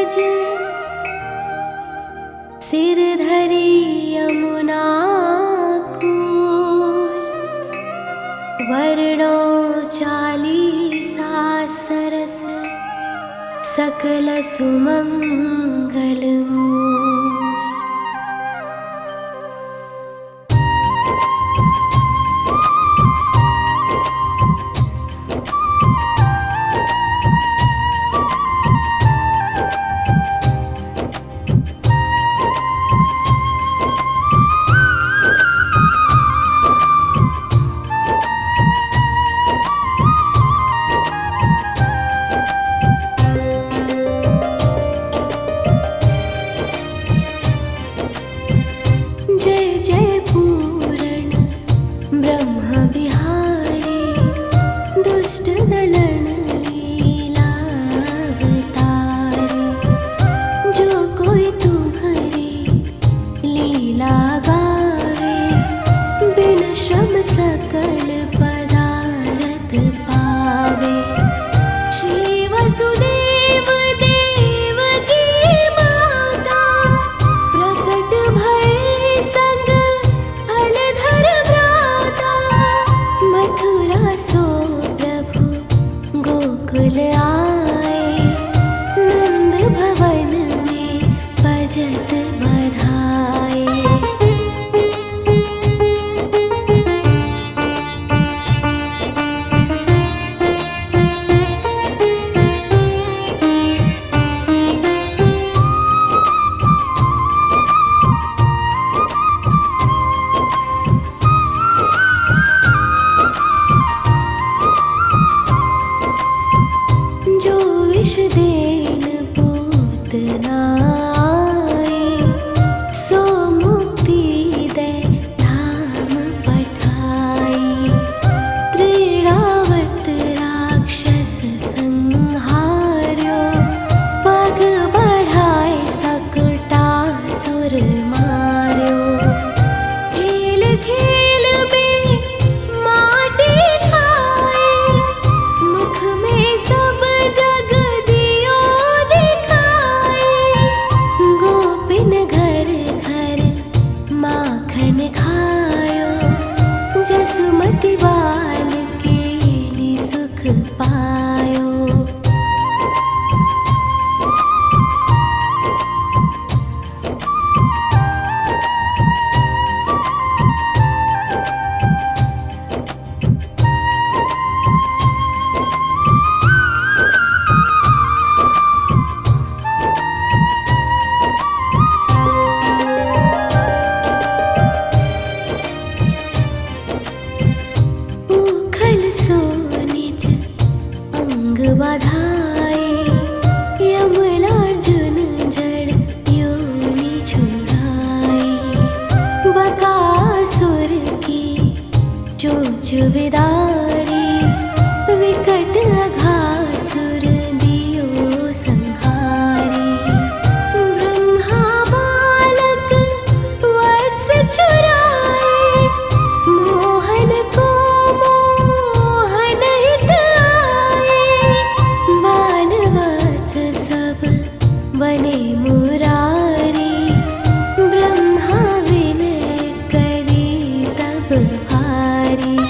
ब्रज सिर धरी यमुना कूल। वर्णो चालीसा सरस सकल सुमंगल मूल। जय जय पूरण ब्रह्म बिहारी, दुष्ट दलन लीलावतारी। जो कोई तुम्हारी लीला गावे, बिन श्रम सकल पदारथ पावे। श्री वसुदेव देवकी माता, प्रकट भय संग हलधर भ्राता। मथुरा सो प्रभु गोकुल आए, नंद भवन में बजत बधाए। जो विष देन पूतना आए, सो मुक्ति दे धाम पठाई। त्रिरावर्त राक्षस संहार्यो, पग बढ़ाए सकटासुर मार्यो। खेल खेल में माटी खाए, मुख में सब जग दियो दिखाए। गोपिन घर घर माखन खायो, जसुमति बाल केली सुख पायो। उखल सो निज अंग बधाए, यमलार्जुन जड़ योनि छुड़ाए। बकासुर की चोंच विदारी, विकट अघासुर दियो संहारी। ब्रह्मा बालक वत्स चुराए, मोहन को मोहन हित आए। बाल वत्स सब बने मुरारी, ब्रह्मा विनय करे तब भारी।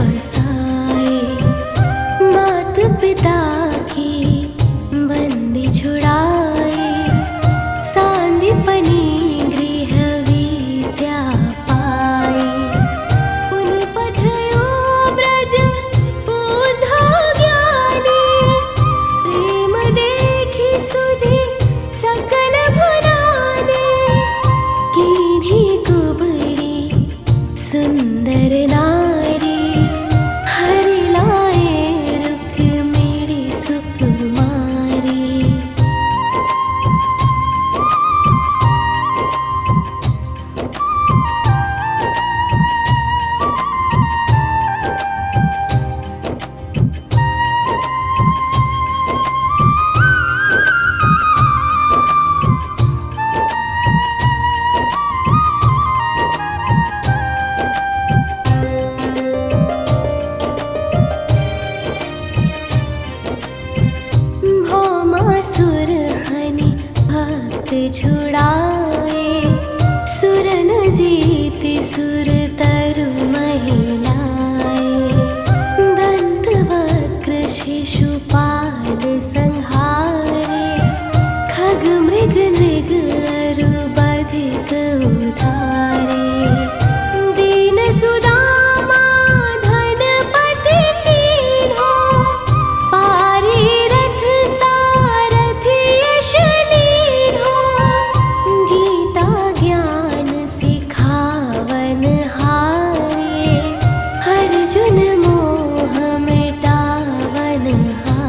बसाए, मात पिता की बंदी छुड़ाए, सांदीपनी गृह विद्या पाए। पुनि पठयो ब्रज बुद्धो ज्ञानी, प्रेम देखि सुधि सकल भुलाने। कीन्ही कुबड़ी सुंदर नारी, हरि लाए रुक्मिणी सुकुमारी। भौमासुर हनि भक्त छुड़ाए, सुर न जीति सुर तरु महिलाए। दंत वक्र शिशुपाल संहारे, खग मृग नृग अरु बधिक उधारे। दीन सुदामा धनपति कीन्हो, पारी रथ सारथि यश लीन्हो। गीता ज्ञान सिखावन हारे, अर्जुन मोह मिटावन हारे।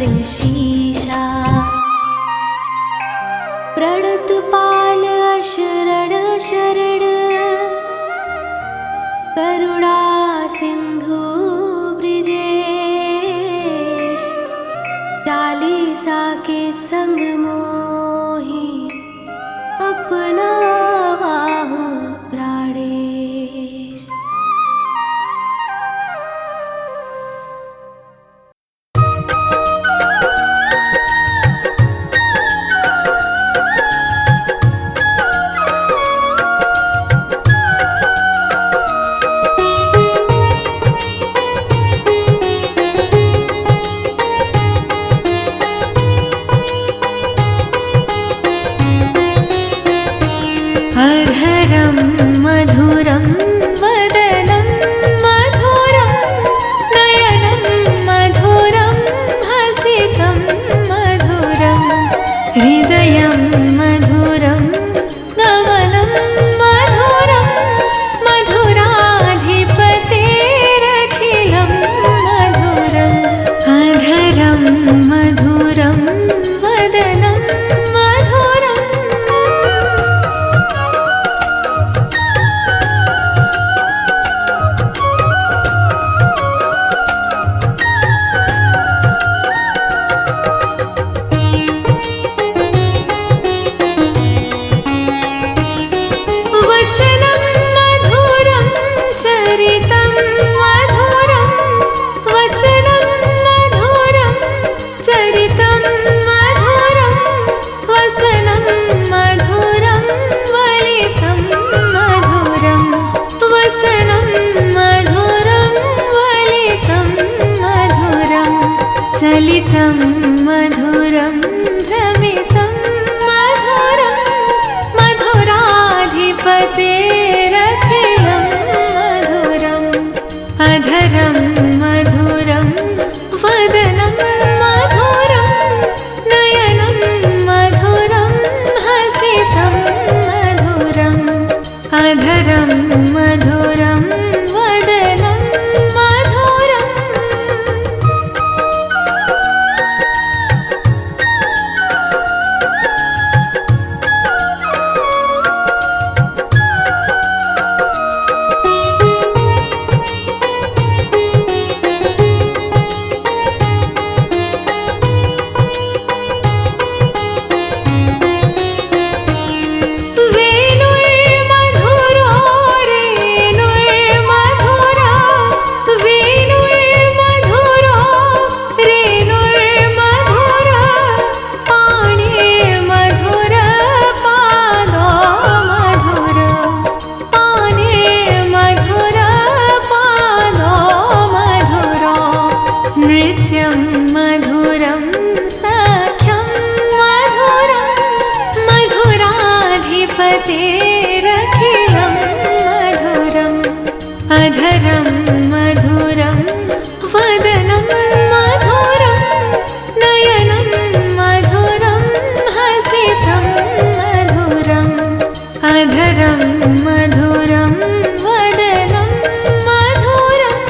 शीशा प्रणत पाल अशरण शरण करुणा सिंधु ब्रिजेश चालीसा के संग मोही अपना बाहु प्राणेश। अधरं मधुरं वदनं मधुरं नयनं मधुरं हसितं मधुरं हृदयं मधुरं गमनं मधुरं मधुराधिपतेरखिलं मधुरम् अधरं मधुरं वदनं चलितं मधुरं भ्रमितं मधुरं मधुराधिपतेरखिलं मधुरम् अधरं मधुरं वदनं मधुरं नयनं मधुरं हसितं मधुरम् अधरं मधुरं वदनं मधुरम्। नृत्यं मधुरं सख्यं मधुरं मधुराधिपतेरखिलं मधुरम् अधरं मधुरं वदनं मधुरं नयनं मधुरं हसितं मधुरम् अधरं मधुरं वदनं मधुरम्।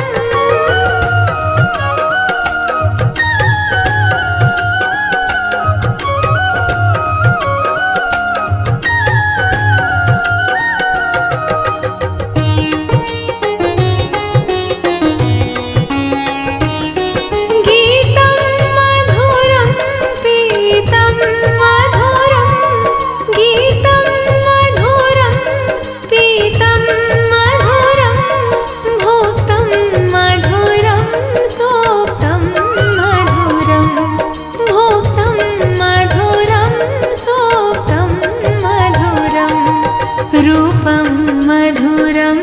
रूपं मधुरं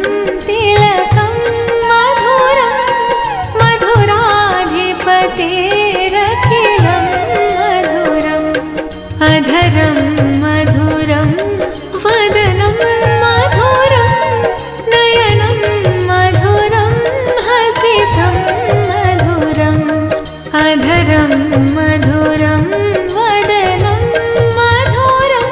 तिलकं मधुरं मधुराधिपतेरखिलं मधुरम् अधरं मधुरं वदनं मधुरं नयनं मधुरं हसितं मधुरम् अधरं मधुरं वदनं मधुरम्।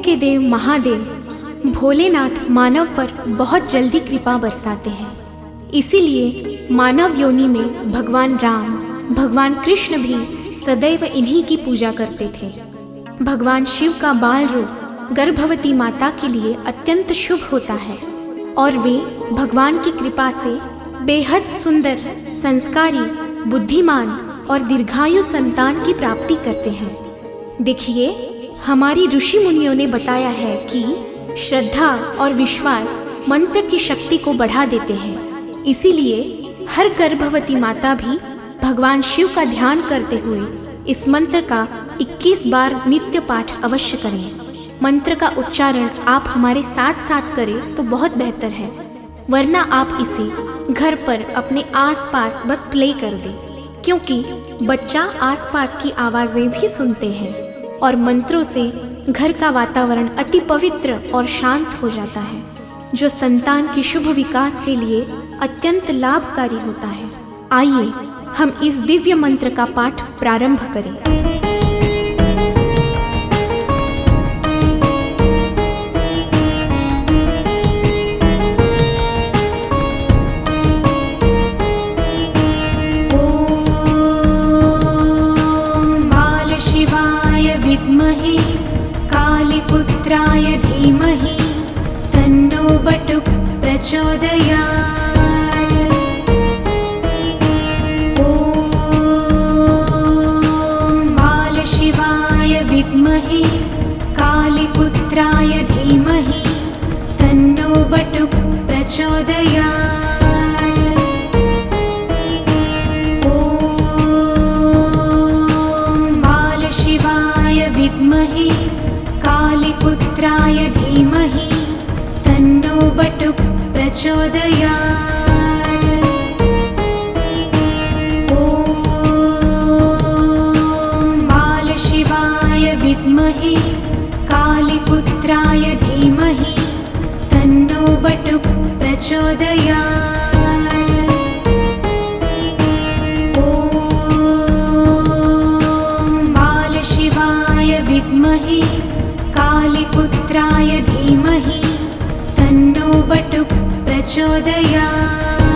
के देव महादेव भोलेनाथ मानव पर बहुत जल्दी कृपा बरसाते हैं। इसीलिए मानव योनि में भगवान राम, भगवान कृष्ण भी सदैव इन्हीं की पूजा करते थे। भगवान शिव का बाल रूप गर्भवती माता के लिए अत्यंत शुभ होता है और वे भगवान की कृपा से बेहद सुंदर, संस्कारी, बुद्धिमान और दीर्घायु संतान की प्राप्ति करते हैं। देखिए, हमारी ऋषि मुनियों ने बताया है कि श्रद्धा और विश्वास मंत्र की शक्ति को बढ़ा देते हैं। इसीलिए हर गर्भवती माता भी भगवान शिव का ध्यान करते हुए इस मंत्र का 21 बार नित्य पाठ अवश्य करें। मंत्र का उच्चारण आप हमारे साथ साथ करें तो बहुत बेहतर है, वरना आप इसे घर पर अपने आसपास बस प्ले कर दें, क्योंकि बच्चा आसपास की आवाज़ें भी सुनते हैं और मंत्रों से घर का वातावरण अति पवित्र और शांत हो जाता है, जो संतान के शुभ विकास के लिए अत्यंत लाभकारी होता है। आइए हम इस दिव्य मंत्र का पाठ प्रारंभ करें। विद्महे कालीपुत्राय धीमहि तन्नो बटुक प्रचोदयात्। ॐ बालशिवाय विद्महे कालीपुत्राय धीमहि तन्नो बटुक प्रचोदयात्। विद्महे कालीपुत्राय धीमहि तन्नो बटुक प्रचोदयात्। ॐ बालशिवाय विद्महे कालीपुत्राय धीमहि तन्नो बटुक प्रचोदयात्। विद्महे कालीपुत्राय धीमहि तन्नो बटुक प्रचोदयात्।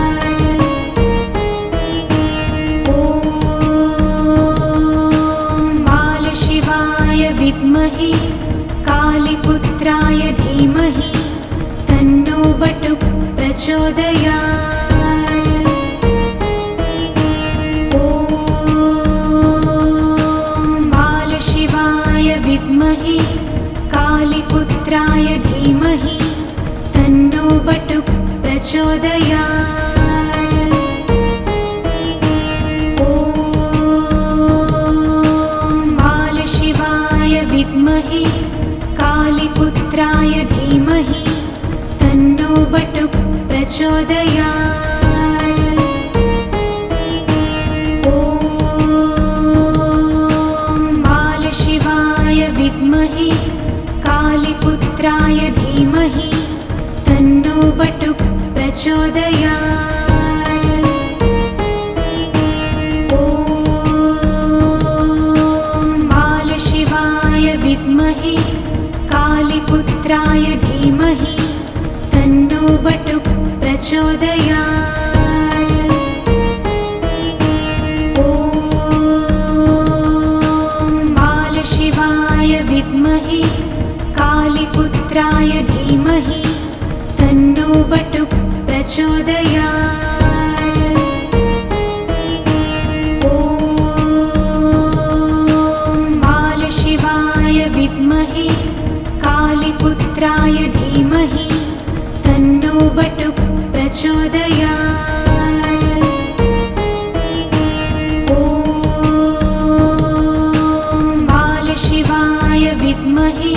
ॐ बालशिवाय विद्महे कालीपुत्राय धीमहि तन्नो बटुक प्रचोदयात्। विद्महे कालीपुत्राय धीमहि तन्नो बटुक प्रचोदयात्। ॐ बालशिवाय विद्महे कालीपुत्राय धीमहि तन्नो बटुक प्रचोदयात्। विद्महे कालीपुत्राय धीमहि तन्नो बटुक प्रचोदयात्। ॐ बालशिवाय विद्महे कालीपुत्राय धीमहि तन्नो बटुक प्रचोदयात्। विद्महे कालीपुत्राय धीमहि तन्नो बटुक प्रचोदयात्। ॐ बालशिवाय विद्महे कालीपुत्राय धीमहि तन्नो बटुक प्रचोदयात्। विद्महे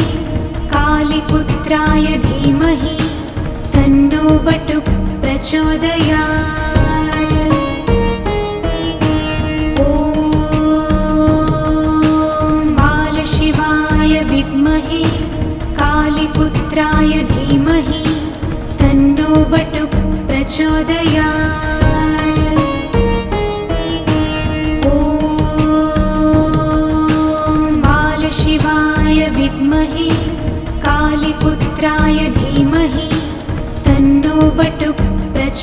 कालीपुत्राय धीमहि तन्नो बटुक प्रचोदयात्।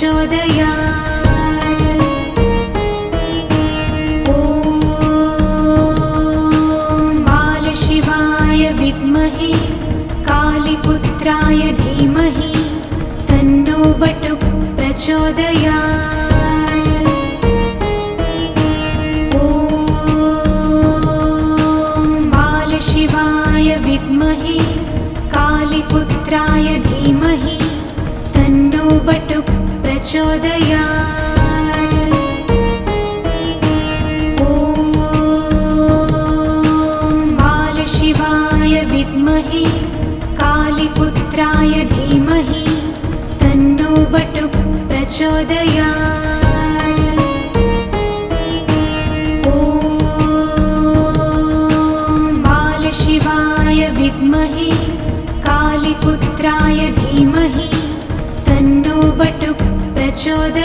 प्रचोदयात् ॐ बालशिवाय विद्महे कालीपुत्राय धीमहि तन्नो बटुक प्रचोदयात् ॐ बालशिवाय विद्महे कालीपुत्राय धीमहि तन्नो बटुक प्रचोदयात् ॐ बालशिवाय विद्महे कालीपुत्राय धीमहि तन्नो बटुक प्रचोदयात् ॐ बालशिवाय विद्महे कालीपुत्राय धीमहि तन्नो बटुक प्रचोदयात्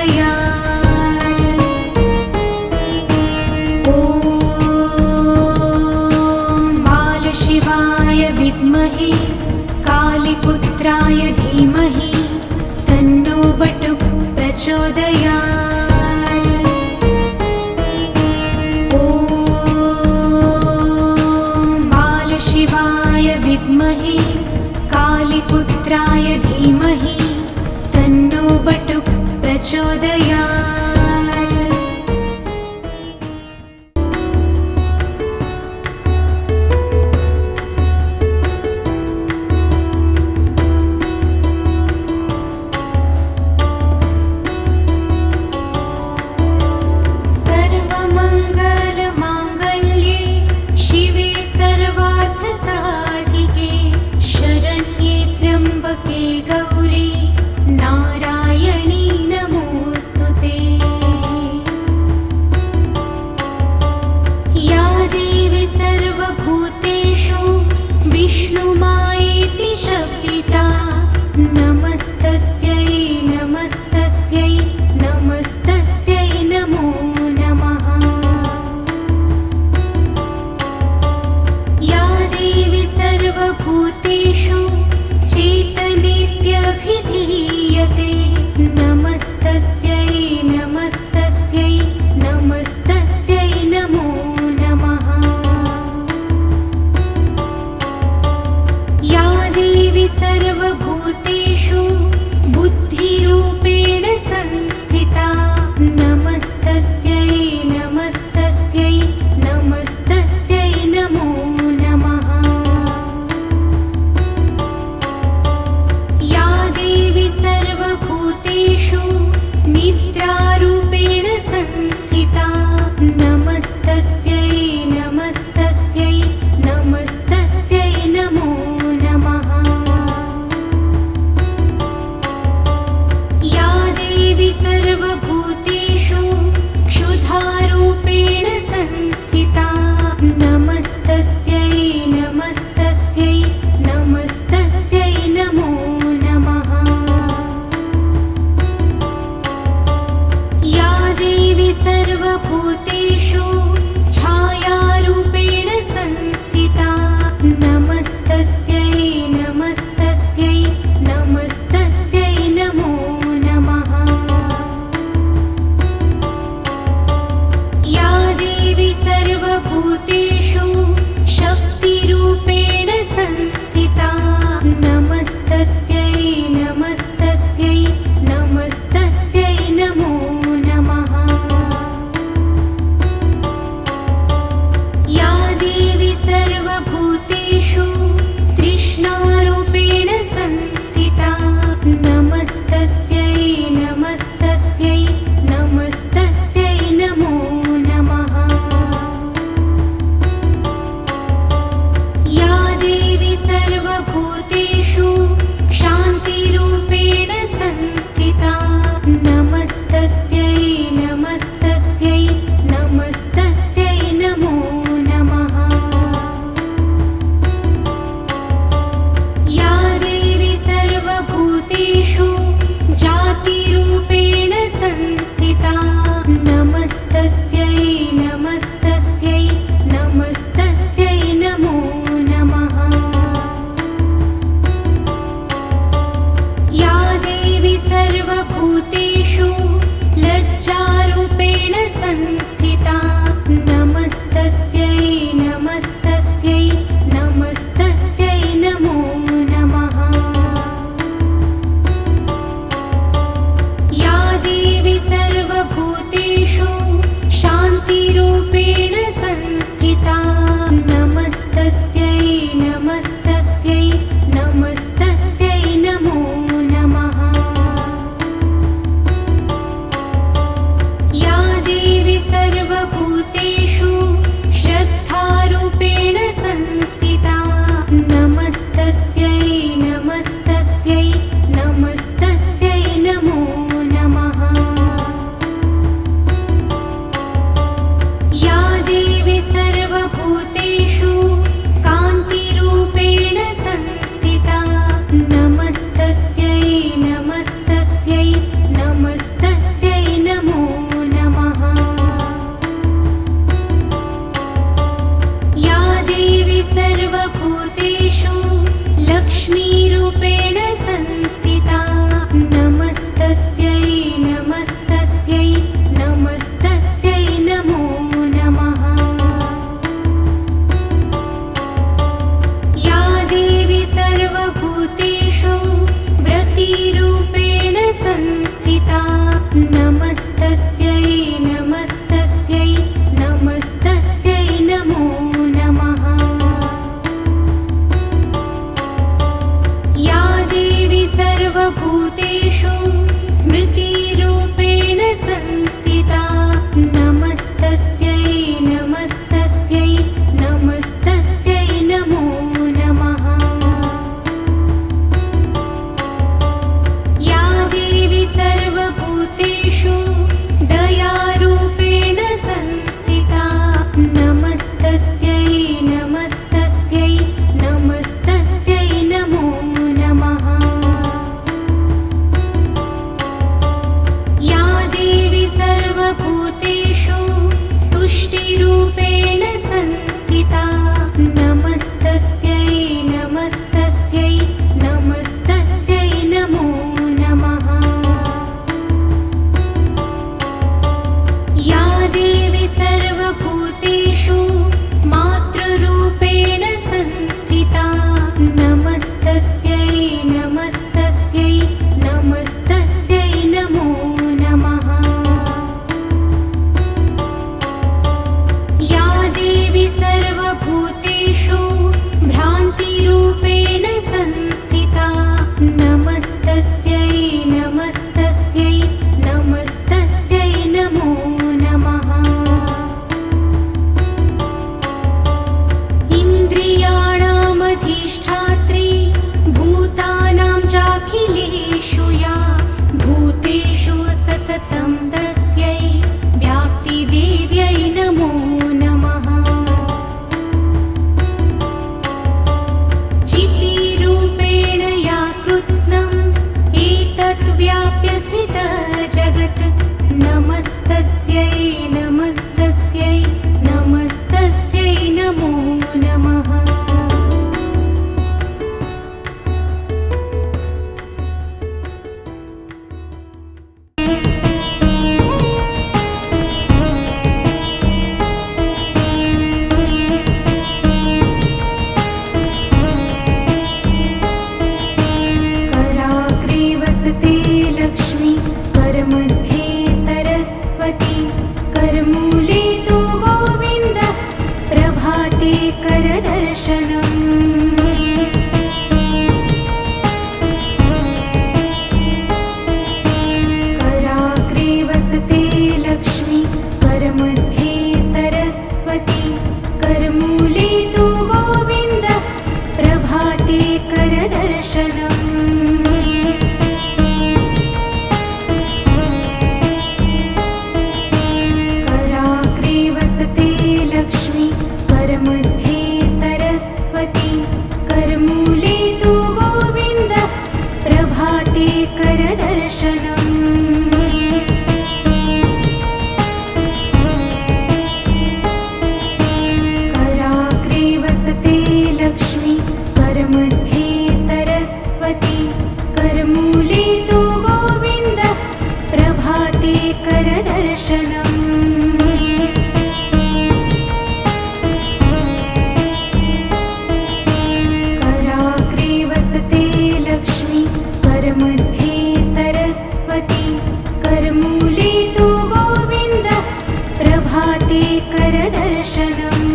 करदर्शनम्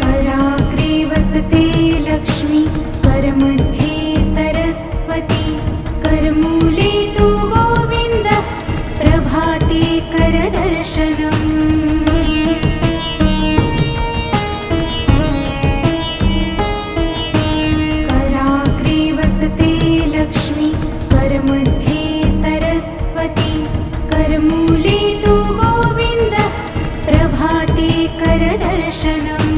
कराग्रे वसते लक्ष्मी करमध्ये सरस्वती करमूले तु गोविन्द प्रभाते करदर्शनम् कराग्रे वसते लक्ष्मी करमध्ये सरस्वती करमूले तु गोविन्द प्रभाते करदर्शनम्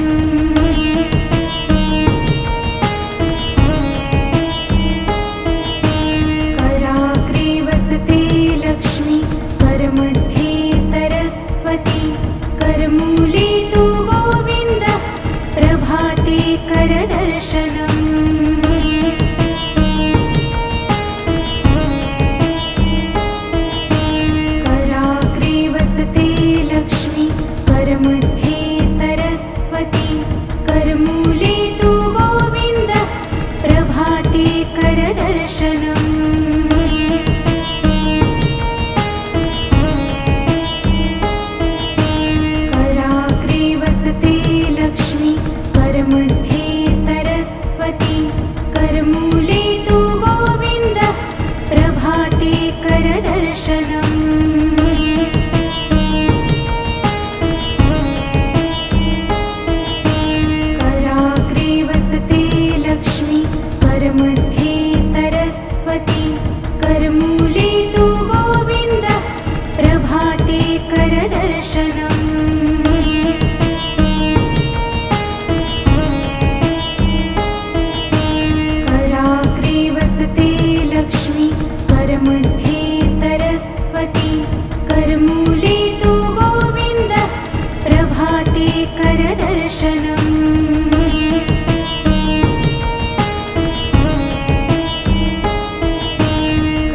कराग्रे वसते लक्ष्मी करमध्ये सरस्वती करमूले तु गोविन्द प्रभाते करदर्शनम् कराग्रे वसते लक्ष्मी करमध्ये सरस्वती करमूले तु गोविन्द प्रभाते करदर्शनम् कराग्रे वसते लक्ष्मी करमध्ये सरस्वती करमूले तु गोविन्द प्रभाते करदर्शनम् कराग्रे वसते लक्ष्मी करमध्ये सरस्वती करमूले तु गोविन्द प्रभाते करदर्शनम् कराग्रे वसते लक्ष्मी करमध्ये सरस्वती करमूले तु गोविन्द प्रभाते करदर्शनम्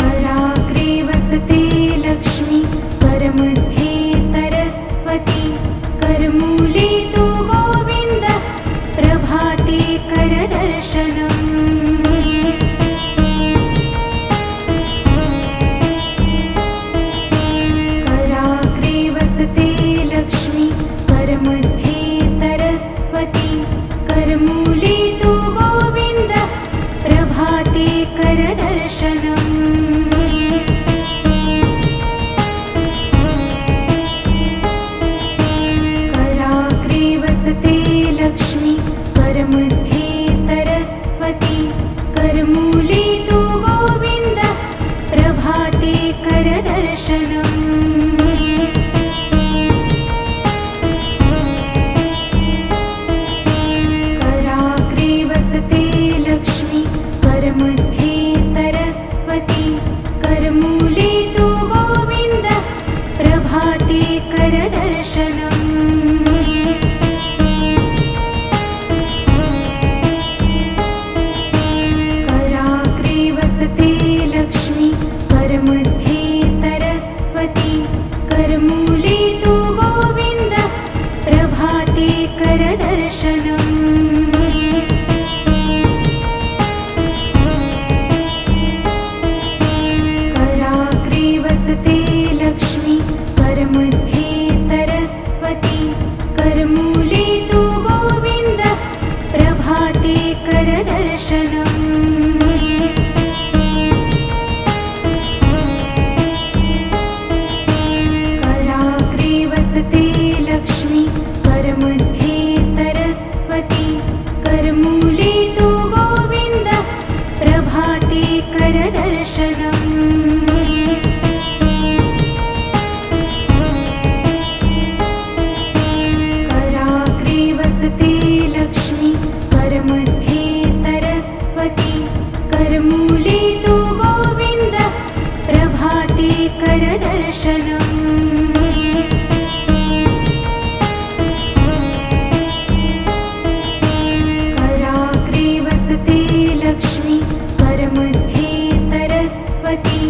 कराग्रे वसते लक्ष्मी करमध्ये सरस्वती करमूले तु गोविन्द प्रभाते करदर्शनम् कराग्रे वसते लक्ष्मी करमध्ये सरस्वती करमूले तु गोविन्द प्रभाते करदर्शनम् कराग्रे वसते लक्ष्मी करमध्ये सरस्वती करमूले तु गोविन्द प्रभाते करदर्शनम् कराग्रे वसते लक्ष्मी करमध्ये सरस्वती करमूले तु गोविन्द प्रभाते करदर्शनम् कराग्रे वसते लक्ष्मी करमध्ये सरस्वती करमूले तु गोविन्द प्रभाते करदर्शनम् कराग्रे वसते लक्ष्मी करमध्ये सरस्वती करमूले तु गोविन्द प्रभाते करदर्शनम् कराग्रे वसते लक्ष्मी करमध्ये सरस्वती करमूले तु गोविन्द प्रभाते करदर्शनम् कराग्रे वसते लक्ष्मी करमध्ये सरस्वती करमूले तु गोविन्द प्रभाते करदर्शनम् कराग्रे वसते लक्ष्मी करमध्ये सरस्वती